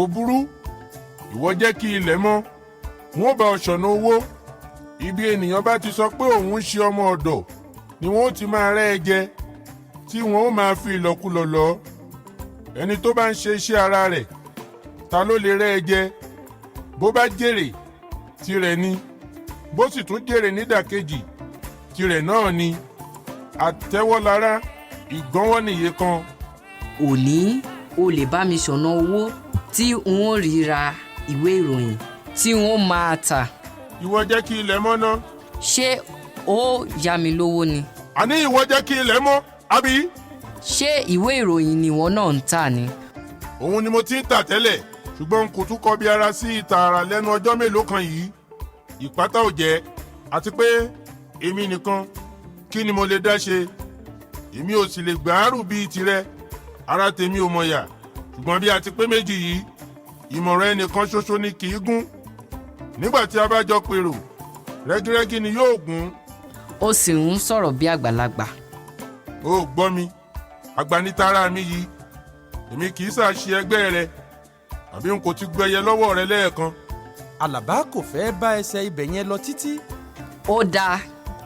kò burú ìwọ jẹ́ kí ilẹ̀ mọ́ wọ́n bá ọ ṣọ̀nà owó ibi ènìyàn bá ti sọ pé òun ń ṣe ọmọ ọ̀dọ̀ ni wọ́n ó ti máa rẹ́ ẹ jẹ tí wọ́n ó máa fi ìlọ́kulọ̀ lọ ẹni tó bá ń ṣe iṣẹ́ ara rẹ̀ ta ló lè rẹ́ ẹ jẹ bó bá jèrè tirẹ̀ ni bó sì tún jèrè nídàkejì tirẹ̀ náà ni àtẹ́wọ́lára ìgbọ́nwọ́ nìyẹn kan. òní o lè bá mi ṣọ̀nà owó tí n ó rí ra ìwé ìròyìn tí n ó máa tà. ìwọ jẹ́ kí ilẹ̀ mọ́ ná. ṣé ó yá mi lówó ni. àní ìwọ jẹ́ kí ilẹ̀ mọ́ àbí. ṣé ìwé ìròyìn nìwọ náà ń tà ni. òun ni mo ti ń tà tẹ́lẹ̀ ṣùgbọ́n n kò tún kọbi ara sí ìtààrà lẹ́nu ọjọ́ mélòó kan yìí ìpátá ò jẹ́ àti pé èmi nìkan kí ni mo lè dá ṣe èmi ò sì lè gbàárù bíi tirẹ̀ ara tèmi ò mọ̀yà ṣùgbọ́n bí a ti pé méjì yìí ìmọ̀ràn ẹnìkan ṣoṣo ni kì í gún nígbà tí a bá jọ pèrò rẹ́gírẹ́gí ni yóò gún. ó sì ń sọ̀rọ̀ bí àgbàlagbà. ó gbọ́ mi agbanitara mi yìí èmi kì í ṣàṣe ẹgbẹ́ rẹ àbí n kò ti gbẹyẹ lọ́wọ́ rẹ lẹ́ẹ̀kan. Àlàbá kò fẹ́ bá ẹsẹ̀ ibẹ̀ yẹn lọ títí. ó dáa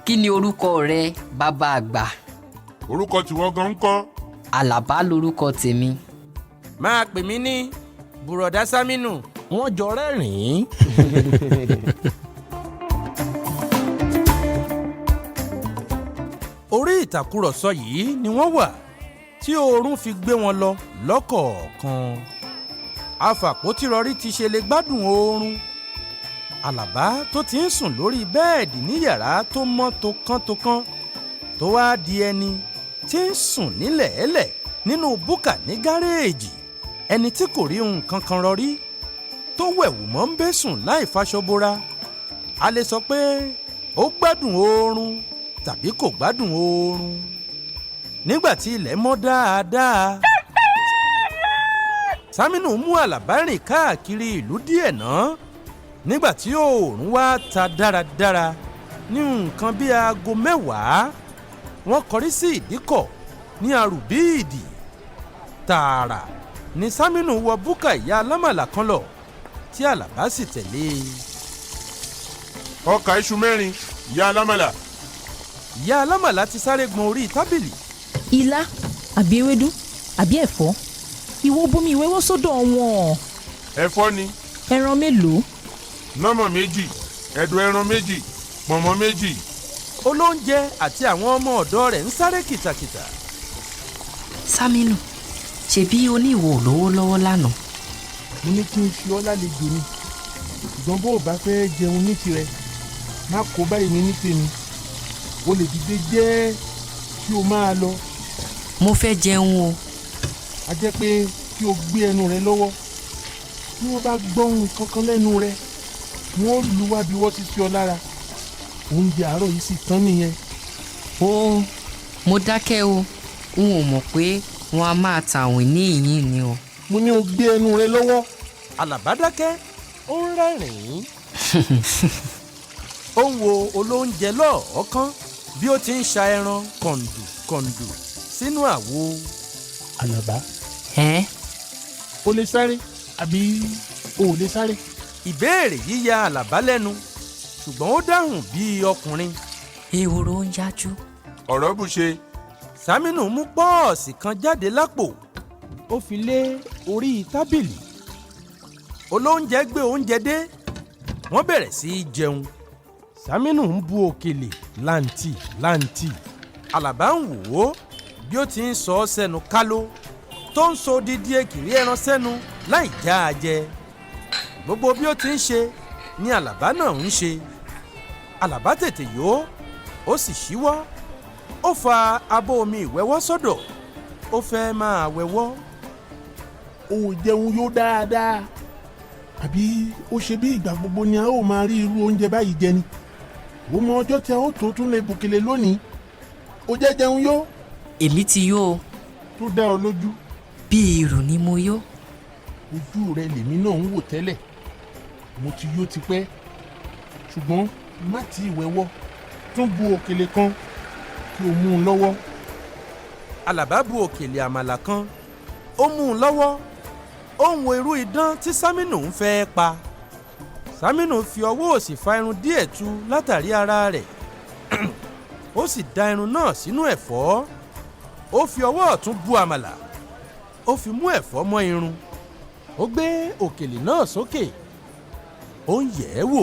kí ni orúkọ rẹ bàbá àgbà. orúkọ tìwọ gan ń kọ́. Àlàbá lorúkọ tèmi. máa pè mí ní bùrọ̀dá Saminu. wọ́n jọ rẹ́rìn-ín. orí ìtàkùrọ̀sọ yìí ni wọ́n wà tí oorun fi gbé wọn lọ lọ́kọ̀ọ̀kan. afàpótírọrí ti ṣe lè gbádùn oorun. Àlàbá tó ti ń sùn lórí bẹ́ẹ̀dì ní yàrá tó mọ́ tókántokán tó wá di ẹni tí ń sùn nílẹ̀ẹ́lẹ̀ nínú búkà ní gáréèjì ẹni tí kò rí nǹkan kan rọrí tó wẹ̀wù mọ́ ń bẹ́ sùn láì faṣọ bora. a lè sọ pé ó gbádùn oorun tàbí kò gbádùn oorun. nígbà tí ilẹ̀ mọ́ dáadáa Saminu mú Àlàbá rìn káàkiri ìlú díẹ̀ náà nígbà tí oòrùn wá ta dáradára ní nǹkan bí aago 10 wọ́n kọrí sí ìdíkọ̀ ní arùbíìdì tààrà ní Saminu wọ búkà ìyá alámàlà kan lọ tí Àlàbá sì tẹ̀lé. ọkà iṣu 4 ìyá alámàlà. ìyá alámàlà ti sáré gbọn orí tábìlì. ilá àbí ewédú àbí ẹ̀fọ́ ìwọ bomi ìwẹ́wọ́ sọ́dọ̀ wọn. ẹ̀fọ́ ni. ẹran mélòó. nọ́mọ̀ 2 ẹ̀dọ̀ ẹran 2 pọ̀nmọ́ 2. olóúnjẹ àti àwọn ọmọ ọ̀dọ́ rẹ̀ ń sáré kìtàkìtà. Saminu ṣebí o ní ìwọ ò lówó lọ́wọ́ lánàá. mo ní kí n fi ọ́ lálejò ni ṣùgbọ́n bó o bá fẹ́ jẹun ní tirẹ̀ má kó báyìí mi ní tèmi o lè dìde jẹ́ kí o máa lọ. mo fẹ́ jẹun o. a jẹ́ pé kí o gbé ẹnu rẹ lọ́wọ́ bí wọ́n bá gbọ́ ohun kankan lẹ́nu rẹ wọ́n lu wá bí wọ́n ti fi ọ lára oúnjẹ àárọ̀ yìí sì tán nìyẹn. ó mo dákẹ́ o n ò mọ̀ pé wọ́n á máa tàwìn ní ìyìn ni o. mo ní o gbé ẹnu rẹ lọ́wọ́. Àlàbá dákẹ́ ó ń rẹ́rìn-ín. ó ń wo olóúnjẹ lọ́ọ̀ọ́kán bí ó ti ń ṣa ẹran kọ̀ǹdù sínú àwo. Àlàbá ẹ́ o lè sáré àbí o ò lè sáré. ìbéèrè yìí ya Àlàbá lẹ́nu ṣùgbọ́n ó dáhùn bíi ọkùnrin. ehoro ń yájú. ọ̀rọ̀ bù ṣe. Saminu mú pọ́ọ̀sì kan jáde lápò ó fi lé orí tábìlì. olóúnjẹ gbé oúnjẹ dé wọ́n bẹ̀rẹ̀ sí í jẹun. Saminu ń bu òkèlè láǹtì láǹtì. Àlàbá ń wò ó bí ó ti ń sọ ọ́ sẹ́nu káló tó ń so dídí èkìrí ẹran sẹ́nu láì já a jẹ. gbogbo bí ó ti ń ṣe ni Àlàbá náà ń ṣe. Àlàbá tètè yó ó sì ṣíwọ́ ó fa abọ́ omi ìwẹ́wọ́ sọ́dọ̀ ó fẹ́ máa wẹ́wọ́. o ò jẹun yó dáadáa àbí ó ṣe bí ìgbà gbogbo ni a ó máa rí irú oúnjẹ báyìí jẹ ni. ó mọ ọjọ́ tí a ó tó tún lè bùkélé lónìí. ó jẹ́ jẹun yó. èmi ti yó o. tó dá ọ lójú. bí irú ni mo yó. ojú rẹ lèmi náà ń wò tẹ́lẹ̀ mo ti yó tipẹ́ ṣùgbọ́n má ti ìwẹ́wọ́ tún bu òkèlè kan kí o mú un lọ́wọ́. Àlàbá bu òkèlè àmàlà kan ó mú un lọ́wọ́ ó ń wo irú idán tí Saminu ń fẹ́ pa. Saminu fi ọwọ́ òsì fa irun díẹ̀ tu látàrí ara rẹ̀ ó sì da irun náà sínú ẹ̀fọ́. Ó fi ọwọ́ ọ̀tún bu àmàlà ó fi mú ẹ̀fọ́ mọ́ irun. Ó gbé òkèlè náà sókè ó ń yẹ̀ ẹ́ wò.